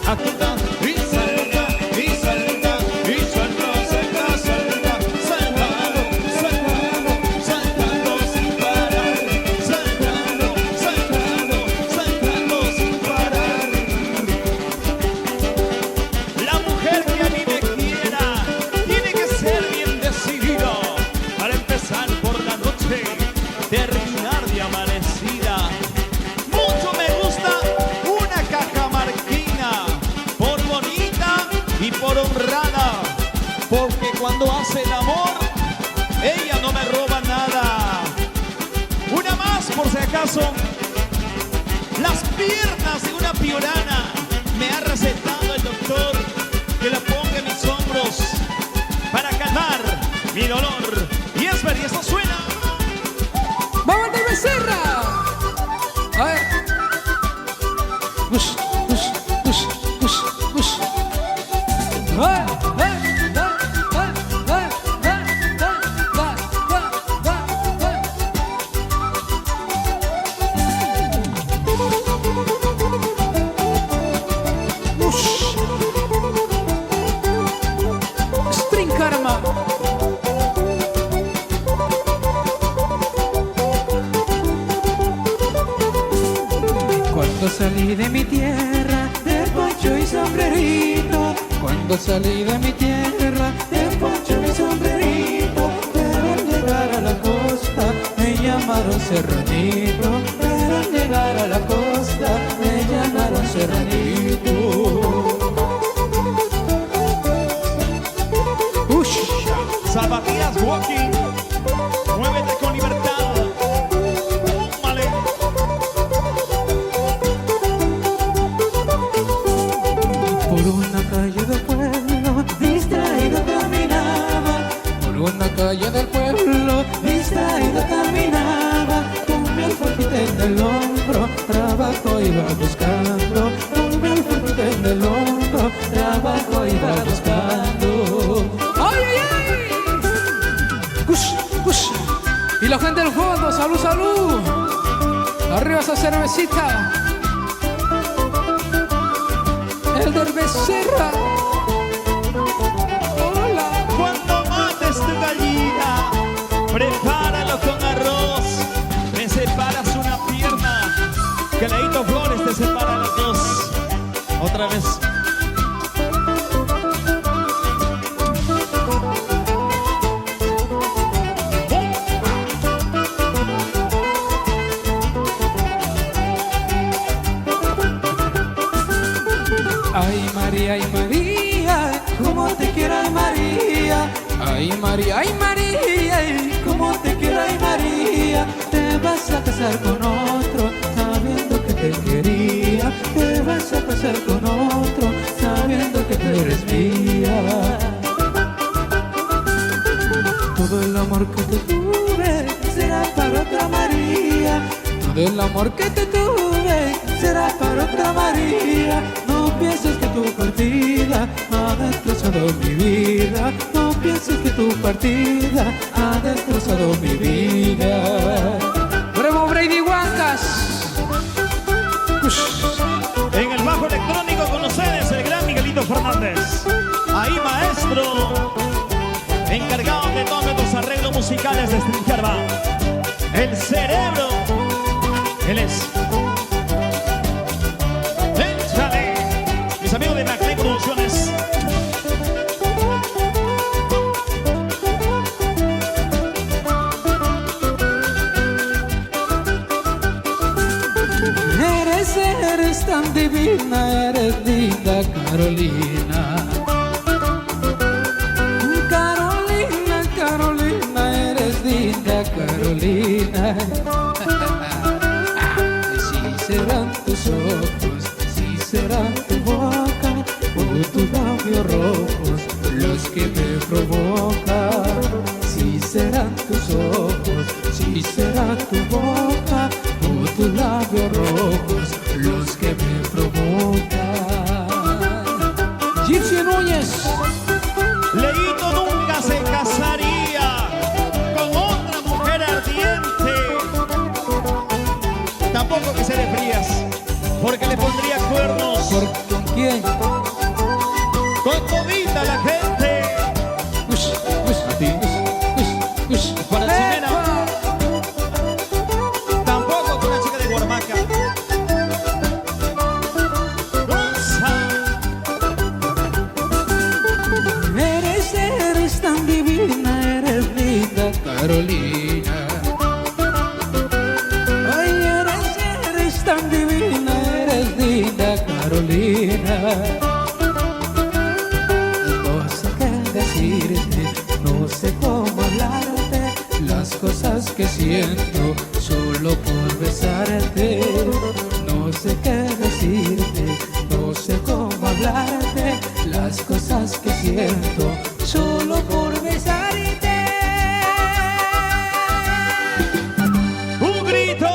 agita y suelta, y suelta, y suelta, suelta, suelta, sueltando, sueltando, sueltando sin parar, sueltando, sueltando, sueltando sin parar. La mujer que a mí me quiera tiene que ser bien decidida para empezar por la noche, terminar de amanecida. Mucho me gusta una cajamarquina, por bonita y por honrada, porque cuando hace el amor, ella no me roba nada. Una más por si acaso. Las piernas de una piorana me ha recetado el doctor que la ponga en mis hombros para calmar mi dolor. Y es ver, y esto suena. ¡Vamos de Becerra! A ver. Ush, ush, ush, ush, ush. String Karma. Cuando salí de mi tierra, de poncho y sombrerito. Cuando salí de mi tierra, de poncho y sombrerito. Pero al llegar a la costa, me llamaron serranito. Pero al llegar a la costa, me llamaron serranito. Ush. Zapatillas walking, muévete con libertad. Vale. Por una calle del pueblo, distraído caminaba. Por una calle del pueblo, distraído caminaba. Con mi alforjita en el hombro, trabajo iba buscando. Con mi alforjita en el hombro, trabajo iba buscando. ¡Ay, ay, ay! ¡Ush, ush! Y la gente del fondo, salud, salud. Arriba esa cervecita. El del Becerra. Hola. Cuando mates tu gallina, prepáralo con arroz. Me separas una pierna, que Leito Flores te separa las dos. Otra vez. Ay María, cómo te quiero, ay María. Ay María, ay, cómo te quiero, ay María. Te vas a casar con otro, sabiendo que te quería. Te vas a casar con otro, sabiendo que tú eres mía. Todo el amor que te tuve será para otra María. Todo el amor que te tuve será para otra María. No pienses que tu partida ha destrozado mi vida. No pienses que tu partida ha destrozado mi vida. ¡Bravo Brady Huancas! En el bajo electrónico con ustedes el gran Miguelito Fernández. Ahí maestro, encargado de todos nuestros arreglos musicales de String Karma. El cerebro, él es. Échale, mis amigos de McLean Producciones. Eres tan divina, eres linda Carolina. Carolina, Carolina, eres linda Carolina. Si serán tus ojos, si serán tu boca o tus labios rojos los que me provocan. Si serán tus ojos, si será tu boca o tus labios rojos los que me provocan. Gypsy Núñez. Leito nunca se casaría con otra mujer ardiente. Tampoco que se le frías, porque le pondría cuernos. ¿Con quién? Con todita la gente. Ush, ush, A ti. ush, ush. Para Ximena. ¡Epa! Tampoco con la chica de Guarmaca. Gonza. Eres tan divina, eres linda, Carolina. Ay, eres tan divina, eres linda, Carolina. No sé qué decirte, no sé cómo hablarte, las cosas que siento solo por besarte. No sé qué decirte, no sé cómo hablarte, las cosas que siento solo por besarte. Un grito.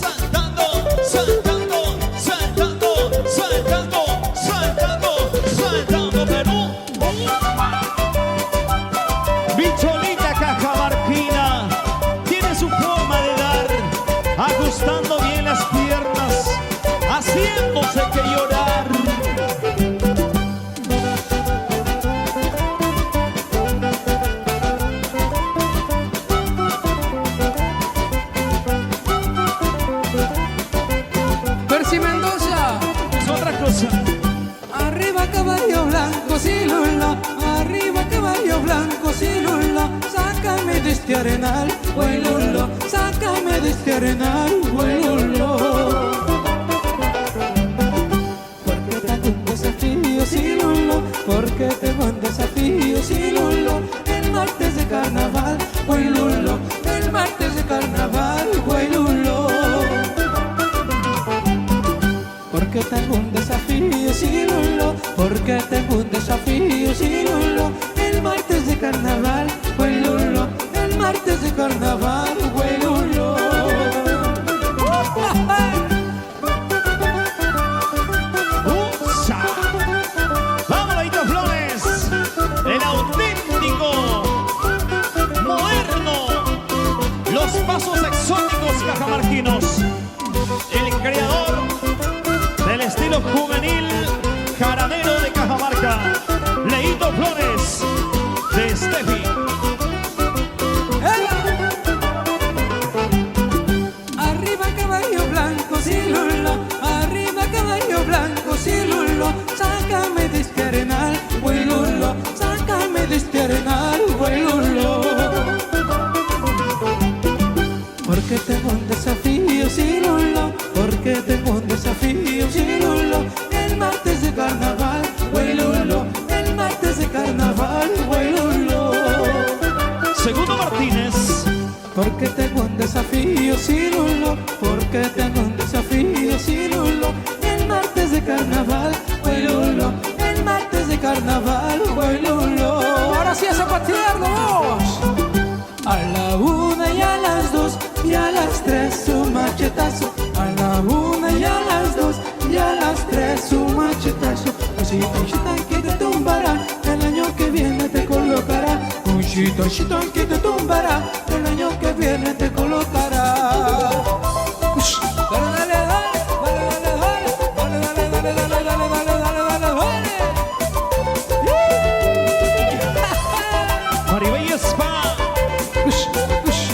Saltando, saltando, saltando, saltando, saltando, saltando, Perú. Bicholita cajamarquina tiene su forma de dar, ajustando bien las piernas, haciéndose que llorar. Percy Mendoza. Es otra cosa. Arriba caballo blanco, sí Lula. Arriba caballo blanco, sí Lula. Sácame de este arenal, güey Lulo. Sácame de este arenal, güey Lulo. Porque tengo un desafío, sí Lulo. Porque tengo un desafío, sí Lulo. El martes de carnaval, güey Lulo. El martes de carnaval, güey Lulo. Porque tengo un desafío, sí Lulo. Porque tengo un desafío, sí Lulo. El martes de carnaval, güey Lulo. El martes de carnaval, güey Lulo. ¡Usa! ¡Vamos, Ladito Flores! El auténtico, moderno, los pasos exóticos cajamarquinos. El creador del estilo juvenil jaramero de Cajamarca, Leito Flores de Steffi. Arriba caballo blanco, sí Lulo. Arriba caballo blanco, sí Lulo. Sácame de este arenal, güey Lulo. Sácame de este arenal, güey Lulo. Porque tengo un desafío, sí Lulo. Porque tengo un desafío, sí Lulo. El martes de carnaval, güey Lulo. El martes de carnaval, güey Lulo. Segundo Martínez. Porque tengo un desafío, sí Lulo. Porque tengo un desafío, sí Lulo. El martes de carnaval, güey Lulo. El martes de carnaval, güey Lulo. Ahora sí a zapatearlo, vamos. A la una y a las dos y a las tres un machetazo. A la una y a las dos y a las tres un machetazo. Un que te tumbará, el año que viene te colocará. Un que te tumbará,